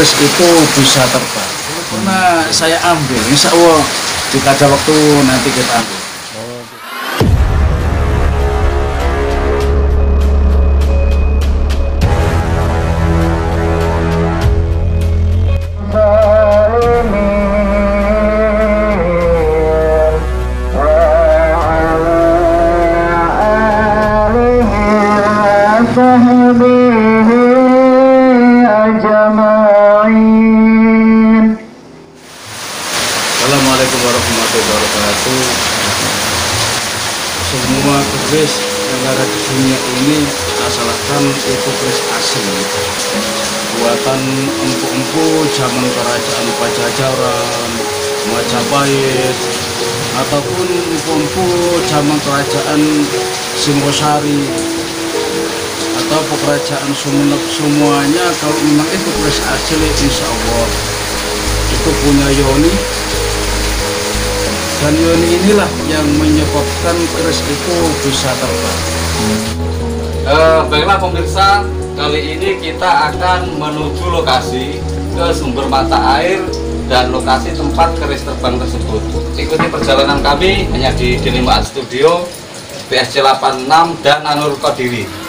keris itu bisa terbang. Pernah saya ambil, insya Allah jika ada waktu nanti kita ambil. Assalamualaikum warahmatullahi wabarakatuh. Semua keris yang ada di dunia ini asalkan itu keris asli, buatan empu-empu zaman kerajaan Pajajaran, Majapahit, ataupun empu-empu zaman kerajaan Singosari atau kerajaan Sumenep, semuanya kalau memang itu keris asli, insya Allah itu punya Yoni. Dan Yoni inilah yang menyebabkan keris itu bisa terbang. Baiklah pemirsa, kali ini kita akan menuju lokasi ke sumber mata air dan lokasi tempat keris terbang tersebut. Ikuti perjalanan kami hanya di Delima Art Studio, PSC 86 dan Anur Kodiri.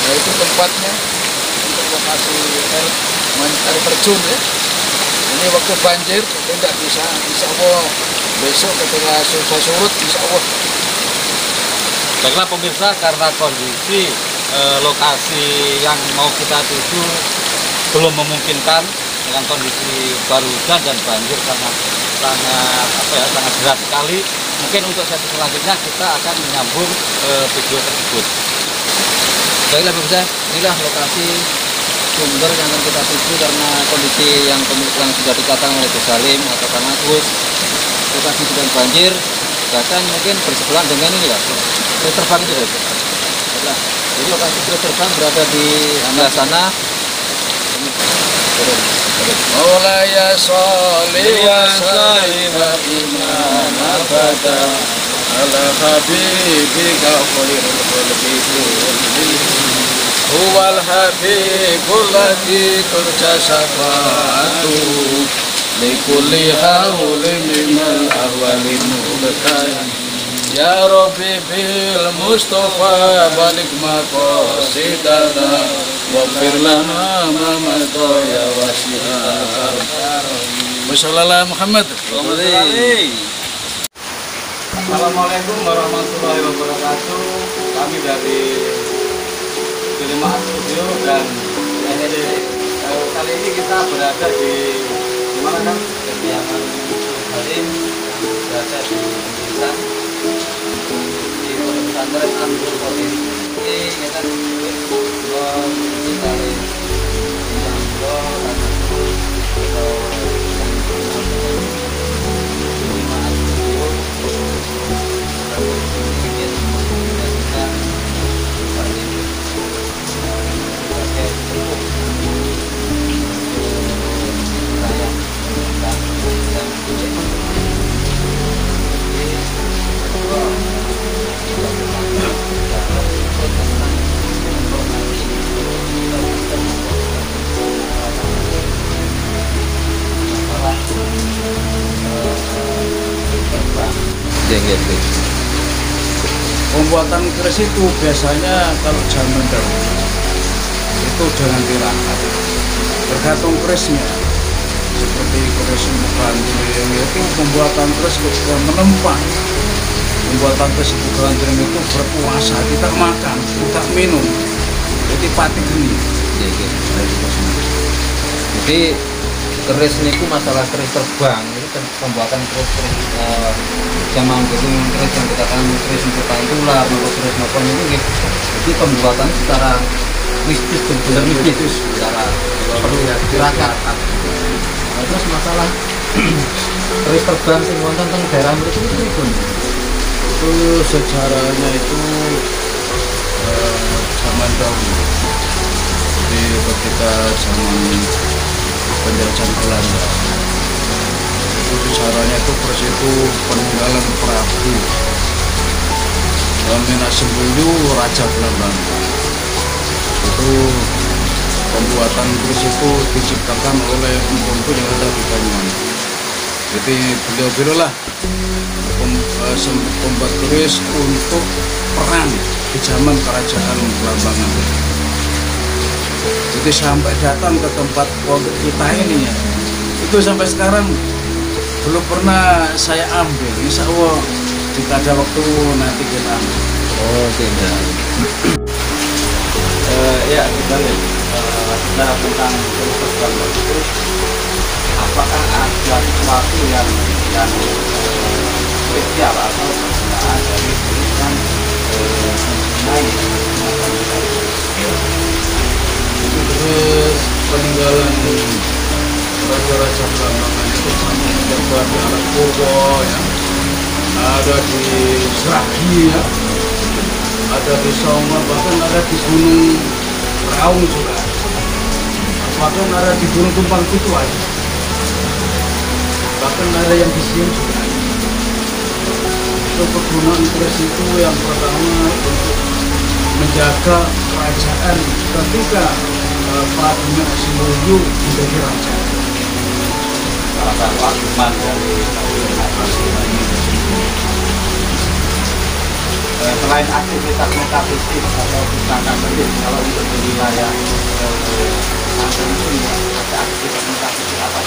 Itu tempatnya untuk lokasi air terjun ya. Ini waktu banjir tidak bisa, insya Allah besok ketika sudah surut insya Allah. Baiklah pemirsa, karena kondisi lokasi yang mau kita tuju belum memungkinkan dengan kondisi baru hujan dan banjir sangat deras sekali. Mungkin untuk sesi selanjutnya kita akan menyambung video tersebut. Baiklah pemirsa, inilah lokasi sumber yang akan kita tuju karena kondisi yang sudah dikatakan oleh Gus Salim atau Kang Agus, lokasi sedang banjir, bahkan mungkin bersebelahan dengan ini ya, keris terbang itu ya. Baiklah, jadi lokasi keris terbang berada di sebelah sana. Maulaya sholli wa sallim iman abada ala habibika khairul khalqi kullihim huwal habibul ladzi turja syafa'atu likulli haulin minal ahwalin mubtadi ya rabbi bil mustafa balik maqasidana waghfir lana ma madha ya wasi'al Wassalamualaikum Muhammad. Assalamualaikum warahmatullahi wabarakatuh. Kami dari Delima Art Studio dan kali ini kita berada di mana kan? Kediaman Salim, berada di desa Pembuatan keris itu biasanya kalau zaman dahulu itu dengan tirakat, tergantung kerisnya. Seperti keris bukan itu pembuatan keris ketika menempa. Pembuatan keris bukan itu berpuasa, kita makan, kita minum, jadi pati geni. Jadi keris niku masalah keris terbang itu kan pembuatan keris zaman dulu keris yang dikatakan keris untuk pantular atau keris nopon itu gitu. Jadi pembuatan secara mistis benar mistis secara perlu tirakat. Nah, terus masalah keris terbang sing wonten teng daerah mriku itu pripun? Itu sejarahnya itu zaman dahulu, jadi ketika zaman penjajahan Belanda itu sejarahnya itu keris itu peninggalan Prabu Minasembulu Raja Belanda. Itu pembuatan keris itu diciptakan oleh empu yang ada di Banyuwangi. Jadi beliau lah pembuat keris untuk perang di zaman kerajaan Belambangan. Jadi sampai datang ke tempat pondok kita ini ya, itu sampai sekarang belum pernah saya ambil. Insya Allah jika ada waktu nanti kita ambil. Oh tidak. Ya kita lihat bicara tentang keris terbang itu, apakah ada sesuatu yang spesial atau penggunaan dari tulisan lain? Terus peninggalan raja-raja Belambangan itu sampai menjaga di Alat Kobo ya, ada di Seragi ya, ada di Songon, bahkan ada di Gunung Raung juga, bahkan ada di Gunung Tumpang itu aja, bahkan ada yang di sini juga. Itu kegunaan keris itu yang pertama untuk menjaga kerajaan ketika Prabu Minasembulu menjadi raja. Salah satu argumen dari selain aktivitas metafisik atau pusaka keris, kalau untuk di wilayah Banten itu ada aktivitas metafisik apa?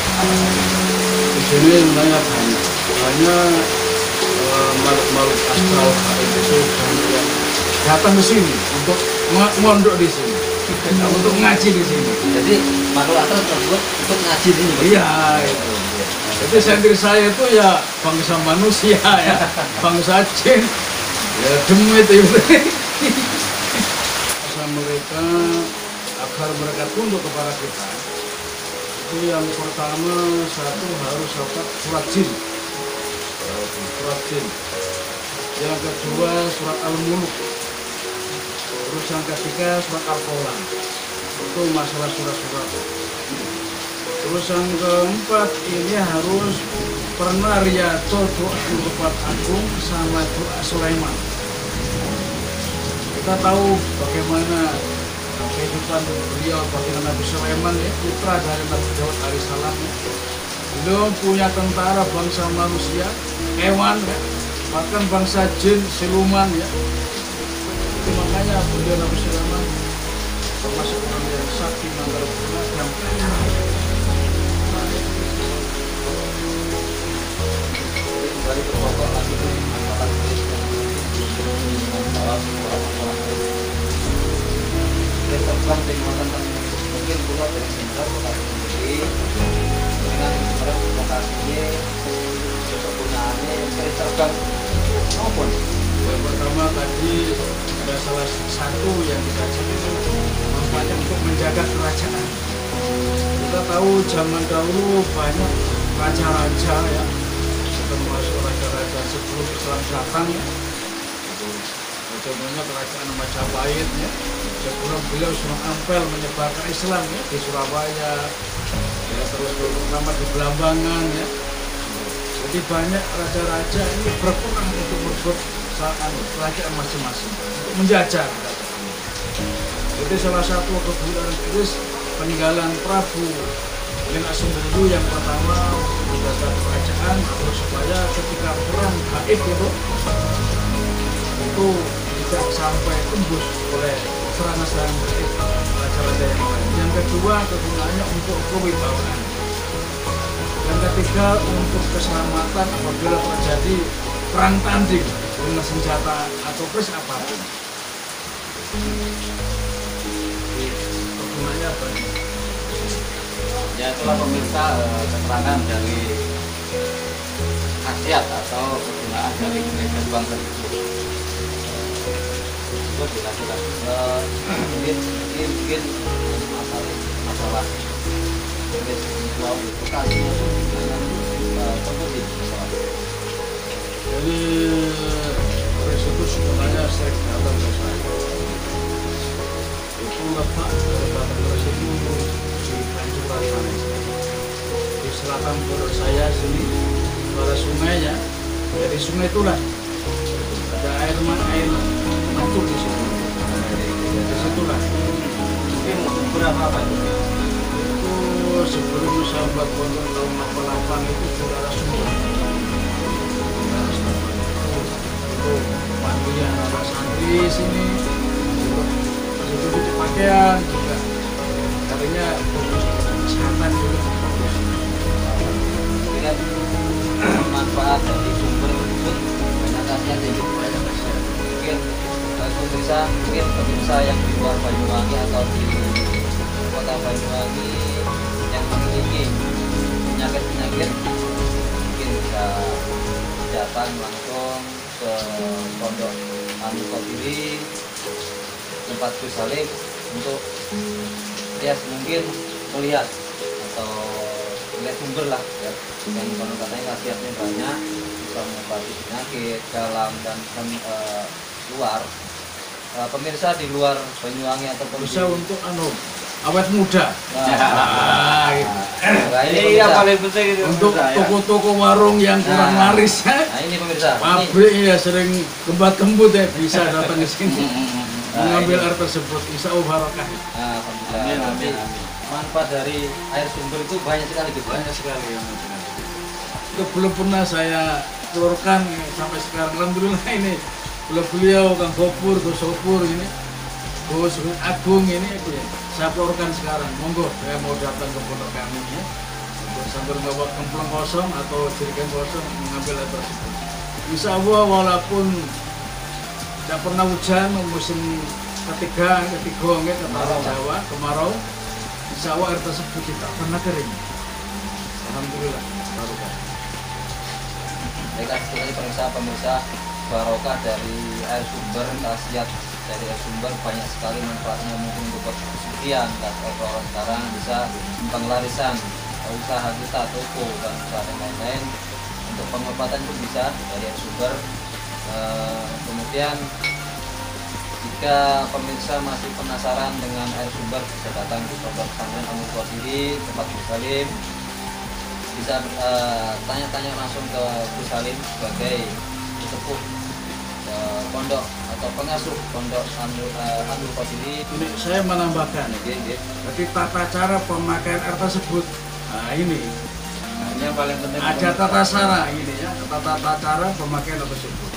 Di sini banyak makhluk astral itu yang datang ke sini untuk mondok di sini, untuk ngaji di sini. Jadi makhluk astral tersebut untuk ngaji ini. Iya itu. Jadi santri saya itu ya bangsa manusia ya, bangsa jin, ya demit itu. Masa mereka agar mereka tunduk kepada kita, itu yang pertama satu harus dapat surat jin. Surat jin. Yang kedua surat Al-Muluk. Terus yang ketiga surat Al-Qalam. Itu masalah surat-surat. Terus yang keempat ini harus pernah riyato doa Lubab Agung sama doa Sulaiman. Kita tahu bagaimana kehidupan beliau, bagaimana Nabi Sulaiman ya, putra dari Nabi Daud alaihissalam. Beliau punya tentara bangsa manusia, hewan ya, bahkan bangsa jin, siluman ya. Itu makanya beliau Nabi Sulaiman termasuk orang yang sakti, mandraguna dan kaya. Kembali ke pokok lagi antara keris dan keris terbang dengan mungkin pulau dari sebentar lokasi sendiri dengan sebenarnya lokasinya kegunaannya keris terbang maupun Yang pertama pertama tadi ada salah satu yang kita itu manfaatnya untuk menjaga kerajaan. Kita tahu zaman dahulu banyak raja-raja ya, termasuk raja-raja sebelum Islam datang ya. Contohnya kerajaan Majapahit ya, sebelum beliau Sunan Ampel menyebarkan Islam ya di Surabaya, ya, terus pertama di Belambangan ya. Jadi banyak raja-raja ini berperang untuk merebut kerajaan masing-masing untuk menjajah. Jadi salah satu kebenaran Inggris peninggalan Prabu Lenak-Sembelu yang pertama menjaga kerajaan terus supaya ketika perang gaib itu tidak sampai tembus oleh serangan-serangan gaib raja-raja yang lain. Yang kedua kegunaannya untuk kewibawaan. Yang ketiga untuk keselamatan apabila terjadi perang tanding dengan senjata atau keris apapun. Kegunaannya banyak. Ya itulah pemirsa keterangan dari khasiat atau kegunaan dari gerbang tersebut. Itu dilakukan. Mungkin masalah wow itu kasih seperti jadi resiko sebenarnya sering datang ke saya. Itu letak dari resiko di Pancuran sana di selatan barat saya sini ada sungainya. Dari sungai itulah ada air mancur di situ. Di situlah mungkin berapa apa itu? Sebelum sahabat pondok tahun 88 itu saudara sumber itu panduan anak santri sini itu cuci pakaian juga katanya kesehatan juga Lihat manfaat dari sumber tersebut banyak khasiat yang banyak khasiat. Mungkin pemirsa yang di luar Banyuwangi atau di kota Banyuwangi yang memiliki penyakit mungkin bisa datang langsung ke Pondok Anu Qadiri tempat Gus Salim untuk ya mungkin melihat atau melihat sumber lah ya, yang konon katanya khasiatnya banyak, bisa mengobati penyakit dalam dan luar. Pemirsa di luar Banyuwangi ataupun bisa untuk awet muda. Nah, ini yang paling penting itu untuk toko-toko warung yang kurang laris ya. Nah ini pemirsa, Pabrik ya sering kembat-kembut ya bisa datang ke sini mengambil air tersebut. Insya Allah barokah. Amin. Manfaat dari air sumber itu banyak sekali gitu. Banyak sekali yang itu belum pernah saya keluarkan sampai sekarang. Alhamdulillah ini beliau Kang Gopur, Gus Sopur ini, Gus Agung ini itu ya. Saya keluarkan sekarang. Monggo saya mau datang ke pondok kami ya. Sambil membawa kemplung kosong atau jerigen kosong mengambil air tersebut. Insya Allah walaupun tidak pernah hujan musim ketiga kata Jawa kemarau, insya Allah air tersebut tidak pernah kering. Alhamdulillah barokah. Baiklah, sekali pemirsa barokah dari air sumber, khasiat dari air sumber banyak sekali manfaatnya, mungkin untuk kesucian atau orang sekarang bisa pengelarisan usaha kita, toko dan usaha yang lain-lain, untuk pengobatan pun bisa dari air sumber. Kemudian jika pemirsa masih penasaran dengan air sumber, bisa datang di Pondok Pesantren Anu Qadiri tempat Gus Salim, bisa tanya-tanya langsung ke Gus Salim sebagai sepuh pondok atau pengasuh Pondok Anu Qadiri. Ini saya menambahkan, jadi tata cara pemakaian air tersebut. Nah ini yang paling penting ada tata cara ini ya, tata cara pemakaian air tersebut.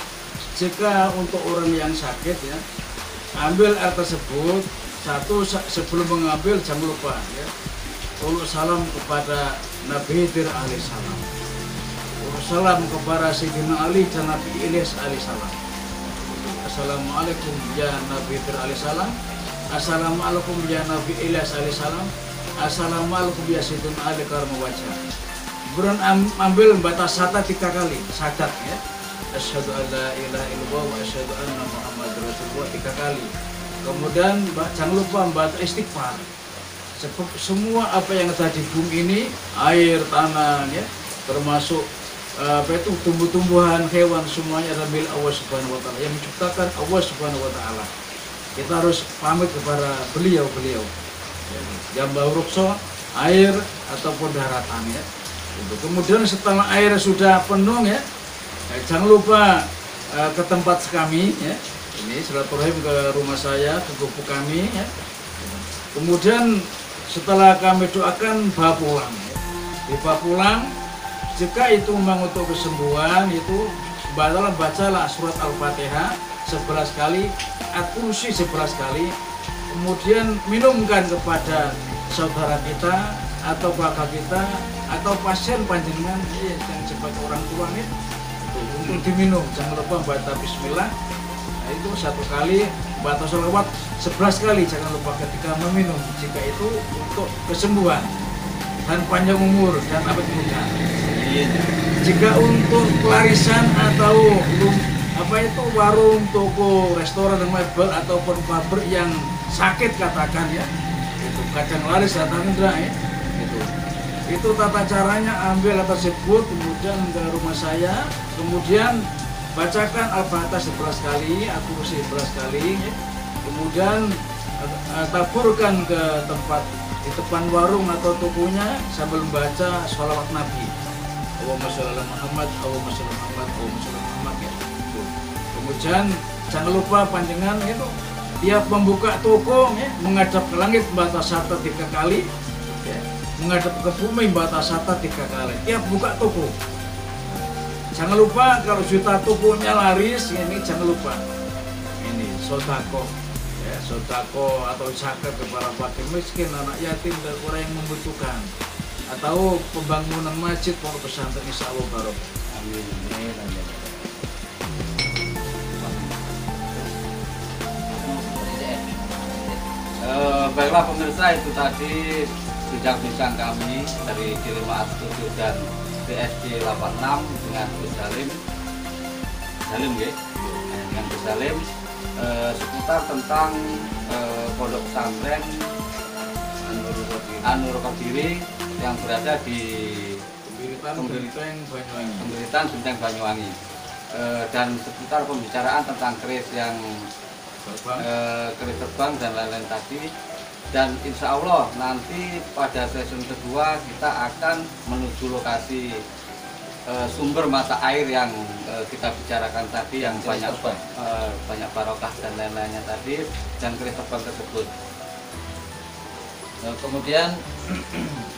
Jika untuk orang yang sakit ya, ambil air tersebut satu sebelum mengambil jangan lupa ya, uluk salam kepada Nabi Khidir alaihissalam, uluk salam kepada Sayyidina Ali dan Nabi Ilyas alaihissalam. Assalamualaikum ya Nabi Khidir alaihissalam, assalamualaikum ya Nabi Ilyas alaihissalam, assalamualaikum ya Sayyidina Ali karma wajah. Kemudian ambil batas sata 3 kali sadat ya. asyhadu an la ilaha illallah wa asyhadu anna muhammadar rasulullah 3 kali. Kemudian jangan lupa membaca istighfar. Sebab semua apa yang ada di bumi ini, air, tanah, ya, termasuk tumbuh-tumbuhan, hewan, semuanya adalah milik Allah Subhanahu wa taala, yang menciptakan Allah Subhanahu wa taala. Kita harus pamit kepada beliau-beliau. Ya, jambau rukso, air ataupun daratan, ya. Kemudian setelah air sudah penuh, ya, jangan lupa ke tempat kami, ya. Ini silaturahim ke rumah saya, ke gubuk kami, ya. Kemudian setelah kami doakan, bawa pulang, ya. Dibawa pulang, jika itu memang untuk kesembuhan, itu bacalah surat Al-Fatihah 11 kali, At-Kursi 11 kali, kemudian minumkan kepada saudara kita atau kakak kita atau pasien panjenengan yang sebagai orang tuanya untuk diminum. Jangan lupa baca bismillah, nah, itu 1 kali, baca sholawat 11 kali, jangan lupa ketika meminum, jika itu untuk kesembuhan dan panjang umur dan awet muda. Jika untuk pelarisan atau warung, toko, restoran dan mebel ataupun pabrik yang sakit katakan, ya, itu kadang laris datang enggak, ya, itu tata caranya ambil atas tersebut, kemudian ke rumah saya, kemudian bacakan Al-Fatihah 11 kali, Al-Kursi 11 kali, ya. Kemudian taburkan ke tempat di depan warung atau tokonya sambil membaca sholawat Nabi. Allahumma sholli ala Muhammad, Allahumma sholli ala Muhammad, Allahumma sholli ala Muhammad, ya. Kemudian jangan lupa panjenengan itu tiap membuka toko, ya, menghadap ke langit membaca syahada 3 kali, ya. Menghadap ke bumi membaca syahada 3 kali tiap buka toko. Jangan lupa kalau juta tokonya laris, ini jangan lupa ini sodako, ya, sodako atau zakat kepada fakir miskin, anak yatim dan orang yang membutuhkan, atau pembangunan masjid, pondok pesantren, insya Allah barok. Amin. Baiklah pemirsa, itu tadi bincang-bincang kami dari Dilimaat Studio dan BSD 86 dengan Gus Salim, ya, dengan Gus Salim seputar tentang pondok pesantren An-Nur Qadiri yang berada di Pemberitaan Benteng Banyuwangi, dan seputar pembicaraan tentang keris yang keris terbang dan lain-lain tadi. Dan insya Allah nanti pada sesi kedua kita akan menuju lokasi sumber mata air yang kita bicarakan tadi, yang banyak barokah dan lain-lainnya tadi, dan keris terbang tersebut. Kemudian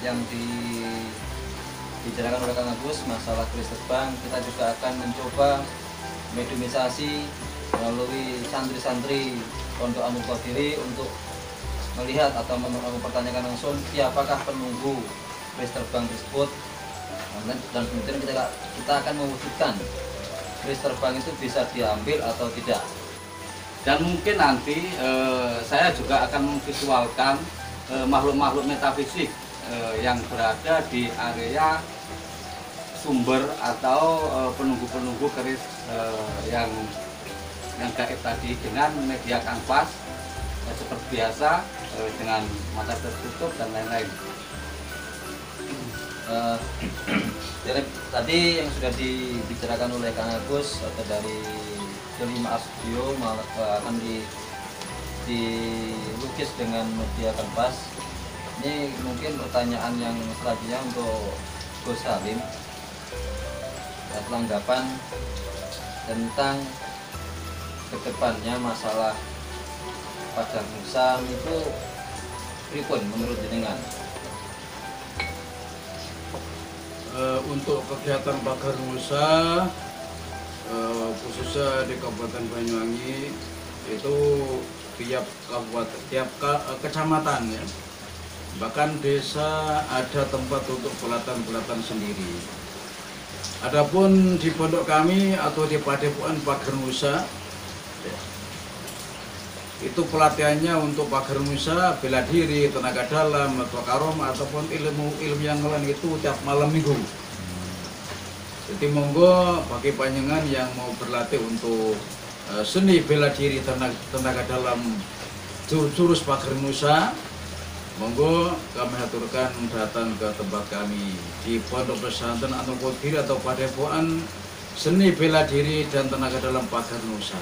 yang dibicarakan oleh Kang Agus masalah keris terbang, kita juga akan mencoba mediumisasi melalui santri-santri Pondok An-Nur Qadiri untuk melihat atau mempertanyakan langsung siapakah penunggu keris terbang tersebut, dan kemudian kita akan mewujudkan keris terbang itu bisa diambil atau tidak. Dan mungkin nanti saya juga akan memvisualkan makhluk-makhluk metafisik yang berada di area sumber atau penunggu-penunggu keris yang gaib tadi, dengan media kanvas seperti biasa, dengan mata tertutup dan lain-lain. Tadi yang sudah dibicarakan oleh Kang Agus atau dari Dilimaat Studio akan dilukis dengan media kanvas. Ini mungkin pertanyaan yang selanjutnya untuk Gus Salim, tanggapan tentang kedepannya masalah Pagar Musa itu pripun menurut jenengan? Untuk kegiatan Pagar Musa khususnya di Kabupaten Banyuwangi itu tiap kabupaten, tiap kecamatan, ya, bahkan desa ada tempat untuk pelatihan sendiri. Adapun di pondok kami atau di Padepokan Pagar Musa, itu pelatihannya untuk Pagar Musa, bela diri, tenaga dalam, atau karomah ataupun ilmu yang lain, itu tiap malam minggu. Jadi monggo bagi panjenengan yang mau berlatih untuk seni bela diri tenaga dalam jurus pagar Nusa, monggo kami aturkan datang ke tempat kami di Pondok Pesantren An-Nurul Diri atau Padepokan Seni Bela Diri dan Tenaga Dalam Pagar Nusa.